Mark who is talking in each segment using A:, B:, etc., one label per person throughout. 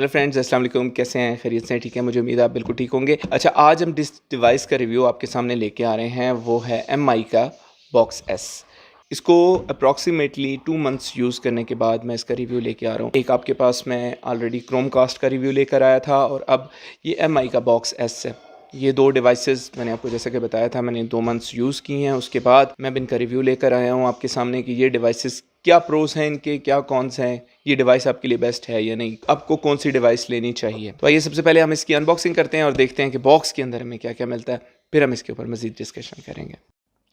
A: Hello friends, अस्सलाम वालेकुम। कैसे हैं? खैरियत से हैं? ठीक है, मुझे उम्मीद है आप बिल्कुल ठीक होंगे। अच्छा, आज हम जिस डिवाइस का रिव्यू आपके सामने लेके आ रहे हैं वो है MI का बॉक्स S। इसको अप्रॉक्सीमेटली 2 मंथ्स यूज़ करने के बाद मैं इसका रिव्यू लेके आ रहा हूँ। एक आपके पास मैं ऑलरेडी क्रोमकास्ट का रिव्यू लेकर आया था और अब ये MI का बॉक्स S है। ये दो डिवाइसेस मैंने आपको जैसा कि बताया था, मैंने 2 मंथ्स यूज़ किए हैं। उसके बाद मैं इनका रिव्यू लेकर आया हूँ आपके सामने कि ये डिवाइसेस क्या प्रोस हैं इनके, क्या कॉन्स हैं, ये डिवाइस आपके लिए बेस्ट है या नहीं, आपको कौन सी डिवाइस लेनी चाहिए। तो आइए सबसे पहले हम इसकी अनबॉक्सिंग करते हैं और देखते हैं कि बॉक्स के अंदर हमें क्या क्या मिलता है, फिर हम इसके ऊपर मज़ीद डिस्कशन करेंगे।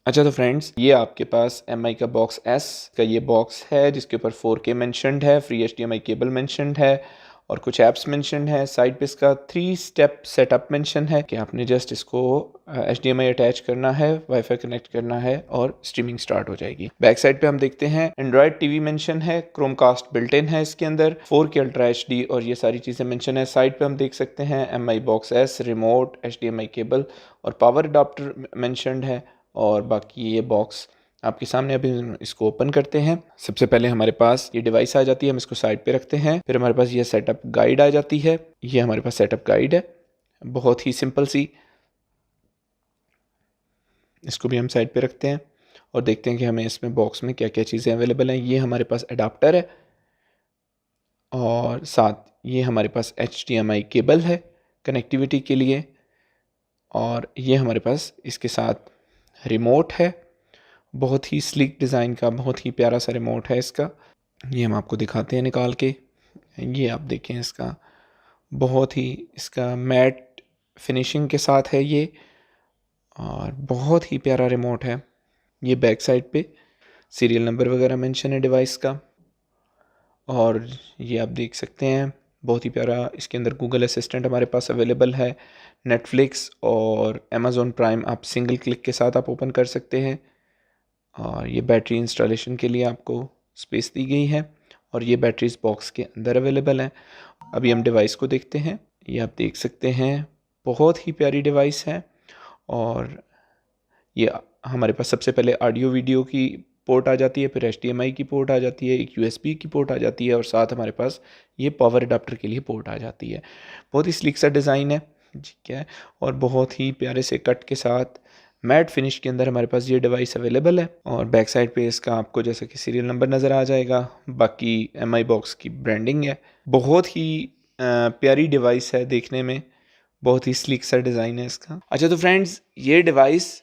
A: अच्छा तो फ्रेंड्स, ये आपके पास MI का बॉक्स S का ये बॉक्स है जिसके ऊपर 4K मेंशनड है, फ्री HDMI केबल मेंशनड है और कुछ ऐप्स मेंशनड है। साइड पे इसका 3 स्टेप सेटअप मेंशन है कि आपने जस्ट इसको HDMI अटैच करना है, वाईफाई कनेक्ट करना है और स्ट्रीमिंग स्टार्ट हो जाएगी। बैक साइड पे हम देखते हैं एंड्रॉयड टीवी मेंशन है, क्रोमकास्ट बिल्ट इन है इसके अंदर, 4K अल्ट्रा HD और ये सारी चीज़ें मेंशन है। साइड पे हम देख सकते हैं MI box S, remote, HDMI cable और पावर अडाप्टर मेंशनड है। और बाकी ये बॉक्स आपके सामने, अभी इसको ओपन करते हैं। सबसे पहले हमारे पास ये डिवाइस आ जाती है, हम इसको साइड पे रखते हैं। फिर हमारे पास ये सेटअप गाइड आ जाती है। ये हमारे पास सेटअप गाइड है, बहुत ही सिंपल सी। इसको भी हम साइड पे रखते हैं और देखते हैं कि हमें इसमें बॉक्स में क्या क्या चीज़ें अवेलेबल हैं। ये हमारे पास अडाप्टर है और साथ ये हमारे पास HDMI केबल है कनेक्टिविटी के लिए, और ये हमारे पास इसके साथ रिमोट है। बहुत ही स्लीक डिज़ाइन का बहुत ही प्यारा सा रिमोट है इसका। ये हम आपको दिखाते हैं निकाल के। ये आप देखें, इसका बहुत ही इसका मैट फिनिशिंग के साथ है ये, और बहुत ही प्यारा रिमोट है। ये बैक साइड पे सीरियल नंबर वगैरह मेंशन है डिवाइस का, और ये आप देख सकते हैं बहुत ही प्यारा। इसके अंदर गूगल असिस्टेंट हमारे पास अवेलेबल है। नेटफ्लिक्स और अमेज़ॉन प्राइम आप सिंगल क्लिक के साथ आप ओपन कर सकते हैं। और ये बैटरी इंस्टॉलेशन के लिए आपको स्पेस दी गई है और ये बैटरीज बॉक्स के अंदर अवेलेबल है। अभी हम डिवाइस को देखते हैं। ये आप देख सकते हैं बहुत ही प्यारी डिवाइस है। और ये हमारे पास सबसे पहले ऑडियो वीडियो की पोर्ट आ जाती है, फिर HDMI की पोर्ट आ जाती है, एक USB की पोर्ट आ जाती है और साथ हमारे पास ये पावर अडाप्टर के लिए पोर्ट आ जाती है। बहुत ही स्लिक सा डिज़ाइन है, ठीक है, और बहुत ही प्यारे से कट के साथ मैट फिनिश के अंदर हमारे पास ये डिवाइस अवेलेबल है। और बैक साइड पे इसका आपको जैसा कि सीरियल नंबर नज़र आ जाएगा। बाकी MI बॉक्स की ब्रांडिंग है। बहुत ही प्यारी डिवाइस है देखने में, बहुत ही स्लिक सा डिज़ाइन है इसका। अच्छा तो फ्रेंड्स, ये डिवाइस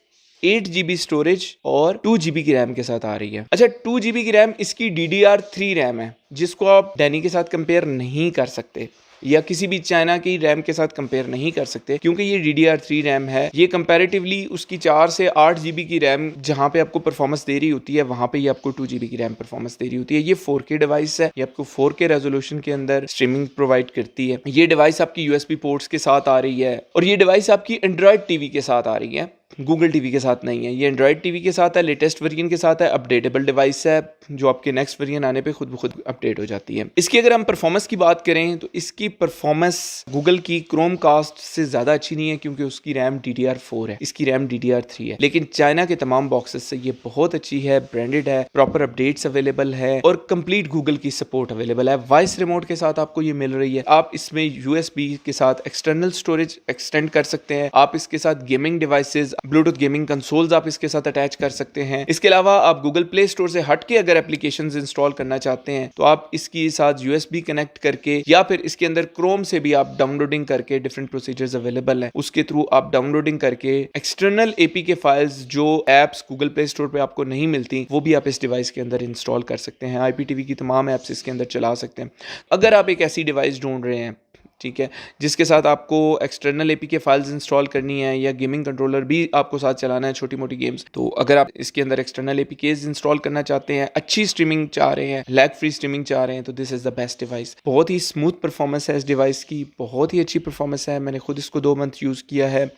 A: 8 GB स्टोरेज और 2 GB की रैम के साथ आ रही है। अच्छा, 2 GB की रैम इसकी DDR3 रैम है, जिसको आप डैनी के साथ कंपेयर नहीं कर सकते या किसी भी चाइना की रैम के साथ कंपेयर नहीं कर सकते, क्योंकि ये DDR3 रैम है। ये कंपैरेटिवली उसकी 4 से 8 GB की रैम जहाँ पे आपको परफॉर्मेंस दे रही होती है, वहाँ पे ये आपको 2 GB की रैम परफॉर्मेंस दे रही होती है। ये 4K डिवाइस है, ये आपको 4K रेजोल्यूशन के अंदर स्ट्रीमिंग प्रोवाइड करती है। ये डिवाइस आपकी USB पोर्ट्स के साथ आ रही है और ये डिवाइस आपकी एंड्रॉयड टीवी के साथ आ रही है, गूगल टीवी के साथ नहीं है। ये एंड्रॉयड टीवी के साथ है, लेटेस्ट वर्जन के साथ है, अपडेटेबल डिवाइस है जो आपके नेक्स्ट वर्जन आने पे खुद ब खुद अपडेट हो जाती है। इसकी अगर हम परफॉर्मेंस की बात करें तो इसकी परफॉर्मेंस गूगल की क्रोमकास्ट से ज़्यादा अच्छी नहीं है, क्योंकि उसकी रैम DDR4 है, इसकी रैम DDR3 है। लेकिन चाइना के तमाम बॉक्सेस से ये बहुत अच्छी है, ब्रांडेड है, प्रॉपर अपडेट्स अवेलेबल है और कंप्लीट गूगल की सपोर्ट अवेलेबल है। वॉइस रिमोट के साथ आपको ये मिल रही है। आप इसमें USB के साथ एक्सटर्नल स्टोरेज एक्सटेंड कर सकते हैं। आप इसके साथ gaming devices, Bluetooth gaming consoles आप इसके साथ अटैच कर सकते हैं। इसके अलावा आप गूगल प्ले स्टोर से हट के अगर एप्लीकेशंस इंस्टॉल करना चाहते हैं तो आप इसके साथ USB कनेक्ट करके या फिर इसके अंदर क्रोम से भी आप डाउनलोडिंग करके, डिफरेंट प्रोसीजर्स अवेलेबल हैं, उसके थ्रू आप डाउनलोडिंग करके एक्सटर्नल APK फाइल्स, जो एप्स गूगल प्ले स्टोर पे आपको नहीं मिलती, वो भी आप इस डिवाइस के अंदर इंस्टॉल कर सकते हैं। IPTV की तमाम एप्स इसके अंदर चला सकते हैं। अगर आप एक ऐसी डिवाइस ढूंढ रहे हैं, ठीक है, जिसके साथ आपको एक्सटर्नल APK फाइल्स इंस्टॉल करनी है या गेमिंग कंट्रोलर भी आपको साथ चलाना है, छोटी मोटी गेम्स, तो अगर आप इसके अंदर एक्सटर्नल APKs इंस्टॉल करना चाहते हैं, अच्छी स्ट्रीमिंग चाह रहे हैं, लैग फ्री स्ट्रीमिंग चाह रहे हैं, तो this is the best device. बहुत ही स्मूथ परफॉर्मेंस है इस डिवाइस की, बहुत ही अच्छी परफॉर्मेंस है। मैंने खुद इसको 2 मंथ यूज़ किया है।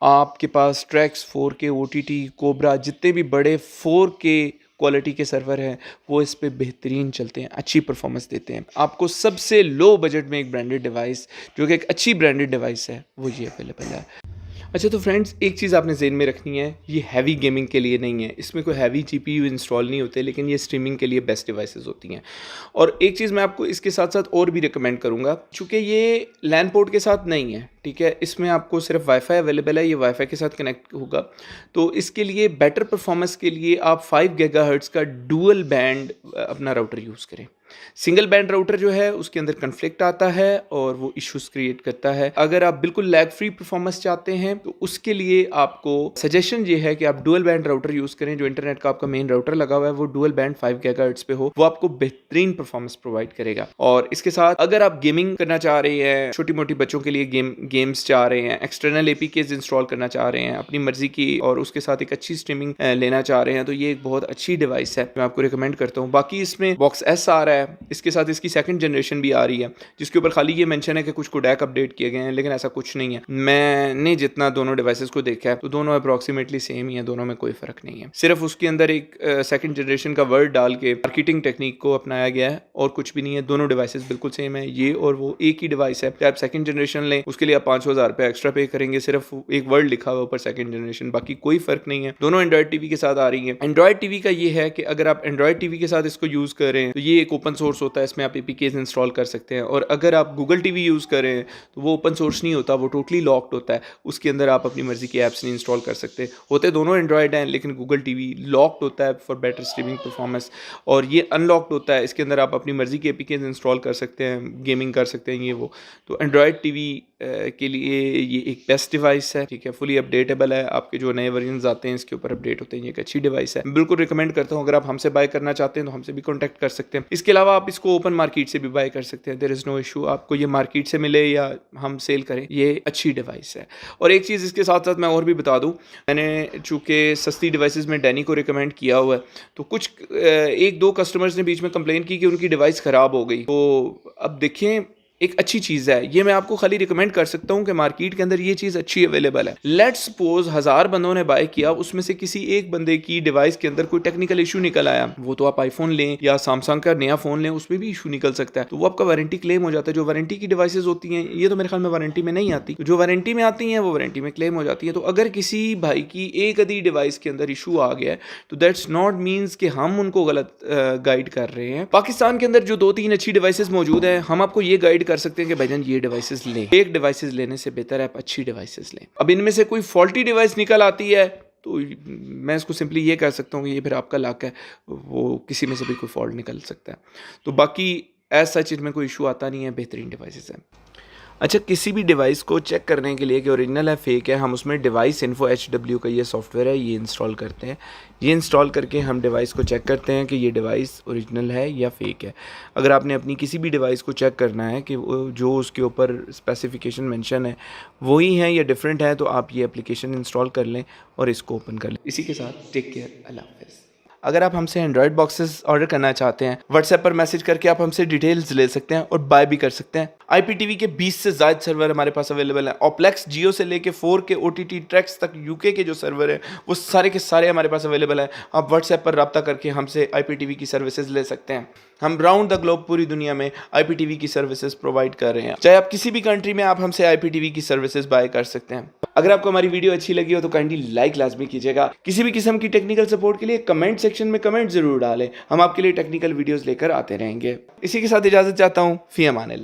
A: आपके पास ट्रैक्स, 4K OTT, कोबरा, जितने भी बड़े 4K क्वालिटी के सर्वर हैं वो इस पे बेहतरीन चलते हैं, अच्छी परफॉर्मेंस देते हैं। आपको सबसे लो बजट में एक ब्रांडेड डिवाइस, जो कि एक अच्छी ब्रांडेड डिवाइस है, वो ये अवेलेबल है। अच्छा तो फ्रेंड्स, एक चीज़ आपने ज़हन में रखनी है, ये हैवी गेमिंग के लिए नहीं है, इसमें कोई हैवी जीपीयू इंस्टॉल नहीं होते, लेकिन ये स्ट्रीमिंग के लिए बेस्ट डिवाइसेस होती हैं। और एक चीज़ मैं आपको इसके साथ साथ और भी रिकमेंड करूँगा, चूँकि ये लैन पोर्ट के साथ नहीं है, ठीक है, इसमें आपको सिर्फ वाईफाई अवेलेबल है, ये वाईफाई के साथ कनेक्ट होगा। तो इसके लिए बेटर परफॉर्मेंस के लिए आप 5 गीगाहर्ट्ज़ का डुअल बैंड अपना राउटर यूज़ करें। सिंगल बैंड राउटर जो है उसके अंदर कन्फ्लिक्ट आता है और वो इश्यूज क्रिएट करता है। अगर आप बिल्कुल लैग फ्री परफॉर्मेंस चाहते हैं तो उसके लिए आपको सजेशन ये है कि आप डुअल बैंड राउटर यूज करें। जो इंटरनेट का आपका मेन राउटर लगा हुआ है वो डुअल बैंड 5 गीगाहर्ट्ज़ पे हो, वो आपको बेहतरीन परफॉर्मेंस प्रोवाइड करेगा। और इसके साथ अगर आप गेमिंग करना चाह रहे हैं, छोटी मोटी बच्चों के लिए गेम्स चाह रहे हैं, एक्सटर्नल एपीकेज इंस्टॉल करना चाह रहे हैं अपनी मर्जी की, और उसके साथ एक अच्छी स्ट्रीमिंग लेना चाह रहे हैं, तो ये एक बहुत अच्छी डिवाइस है, मैं आपको रिकमेंड करता हूँ। बाकी इसमें बॉक्स एस आ रहा है, इसके साथ इसकी सेकंड जनरेशन भी आ रही है, जिसके ऊपर खाली ये मेंशन है कि कुछ कोडैक अपडेट किए गए हैं, लेकिन ऐसा कुछ नहीं है। मैंने जितना दोनों डिवाइसेस को देखा है तो दोनों अप्रॉक्सीमेटली सेम ही है, दोनों में कोई फर्क नहीं है। सिर्फ उसके अंदर एक सेकंड जनरेशन का वर्ड डाल के मार्केटिंग टेक्निक को अपनाया गया है और कुछ भी नहीं है। दोनों डिवाइसेस बिल्कुल सेम है, ये और वो एक ही डिवाइस है। आप सेकंड जनरेशन लें उसके लिए आप 5,000 रुपये एक्स्ट्रा पे करेंगे, सिर्फ एक वर्ड लिखा हुआ ऊपर सेकंड जनरेशन, बाकी कोई फर्क नहीं है। दोनों एंड्रॉइड टीवी के साथ आ रही है। एंड्रॉइड टीवी का ये है कि अगर आप एंड्रॉइड टीवी के साथ इसको यूज करें तो ये एक ओपन सोर्स होता है, इसमें आप एपीकेज इंस्टॉल कर सकते हैं। और अगर आप गूगल टीवी यूज करें तो वो ओपन सोर्स नहीं होता, वो टोटली लॉक्ड होता है, उसके अंदर आप अपनी मर्जी की एप्स नहीं इंस्टॉल कर सकते। होते दोनों एंड्रॉइड हैं लेकिन गूगल टीवी लॉक्ड होता है फॉर बेटर स्ट्रीमिंग परफॉर्मेंस, और ये अनलॉक्ड होता है, इसके अंदर आप अपनी मर्जी के एपीकेज इंस्टॉल कर सकते हैं, गेमिंग कर सकते हैं, ये वो। तो एंड्रॉइड टीवी के लिए ये एक बेस्ट डिवाइस है, ठीक है, फुली अपडेटेबल है, आपके जो नए वर्जन आते हैं इसके ऊपर अपडेट होते हैं, ये एक अच्छी डिवाइस है, बिल्कुल रिकमेंड करता हूँ। अगर आप हमसे बाय करना चाहते हैं तो हमसे भी कॉन्टैक्ट कर सकते हैं। इसके अलावा आप इसको ओपन मार्केट से भी बाय कर सकते हैं, देयर इज़ नो इशू। आपको ये मार्केट से मिले या हम सेल करें, ये अच्छी डिवाइस है। और एक चीज़ इसके साथ साथ मैं और भी बता दूँ, मैंने चूँकि सस्ती डिवाइसेस में डैनी को रिकमेंड किया हुआ है, तो कुछ 1-2 कस्टमर्स ने बीच में कंप्लेन की कि उनकी डिवाइस ख़राब हो गई। तो अब देखें, एक अच्छी चीज़ है ये, मैं आपको खाली रिकमेंड कर सकता हूँ कि मार्केट के अंदर ये चीज़ अच्छी अवेलेबल है। लेट्स सपोज 1000 बंदों ने बाय किया, उसमें से किसी एक बंदे की डिवाइस के अंदर कोई टेक्निकल इशू निकल आया, वो तो आप आईफोन लें या सैमसंग का नया फ़ोन लें उसमें भी इशू निकल सकता है, तो वो आपका वारंटी क्लेम हो जाता है। जो वारंटी की डिवाइसेज होती हैं ये तो मेरे ख्याल में वारंटी में नहीं आती, जो वारंटी में आती हैं वो वारंटी में क्लेम हो जाती है। तो अगर किसी भाई की एक आधी डिवाइस के अंदर इशू आ गया है तो दैट्स नॉट मीन्स कि हम उनको गलत गाइड कर रहे हैं। पाकिस्तान के अंदर जो 2-3 अच्छी डिवाइसेज मौजूद हैं, हम आपको ये गाइड कर सकते हैं कि भाईजान ये डिवाइसेस लें। एक डिवाइसेस लेने से बेहतर है आप अच्छी डिवाइसेस लें। अब इनमें से कोई फॉल्टी डिवाइस निकल आती है तो मैं इसको सिंपली ये कह सकता हूँ कि ये फिर आपका लक है, वो किसी में से भी कोई फॉल्ट निकल सकता है। तो बाकी एज सच इनमें कोई इशू आता नहीं है, बेहतरीन डिवाइसेस हैं। अच्छा, किसी भी डिवाइस को चेक करने के लिए कि ओरिजिनल है फेक है, हम उसमें डिवाइस इन्फो HW का ये सॉफ्टवेयर है, ये इंस्टॉल करते हैं। ये इंस्टॉल करके हम डिवाइस को चेक करते हैं कि ये डिवाइस ओरिजिनल है या फेक है। अगर आपने अपनी किसी भी डिवाइस को चेक करना है कि जो उसके ऊपर स्पेसिफिकेशन मेंशन है वही है या डिफरेंट है, तो आप ये एप्लीकेशन इंस्टॉल कर लें और इसको ओपन कर लें। इसी के साथ टेक केयर, अल्लाह हाफ़िज़। अगर आप हमसे एंड्रॉयड बॉक्सेस ऑर्डर करना चाहते हैं, व्हाट्सएप पर मैसेज करके आप हमसे डिटेल्स ले सकते हैं और बाय भी कर सकते हैं। IPTV के 20 से ज़्यादा सर्वर हमारे पास अवेलेबल हैं। ऑप्लेक्स जियो से लेके 4K OTT ट्रैक्स तक UK के जो सर्वर हैं वो सारे के सारे हमारे पास अवेलेबल हैं। आप व्हाट्सएप पर रब्ता करके हमसे IPTV की सर्विसेज ले सकते हैं। हम राउंड द ग्लोब पूरी दुनिया में IPTV की सर्विसेज प्रोवाइड कर रहे हैं। चाहे आप किसी भी कंट्री में, आप हमसे IPTV की सर्विसेज बाय कर सकते हैं। अगर आपको हमारी वीडियो अच्छी लगी हो तो काइंडली लाइक लाजमी कीजिएगा। किसी भी किस्म की टेक्निकल सपोर्ट के लिए कमेंट सेक्शन में कमेंट जरूर डालें, हम आपके लिए टेक्निकल वीडियोस लेकर आते रहेंगे। इसी के साथ इजाजत चाहता हूँ, फी अमान अल्लाह।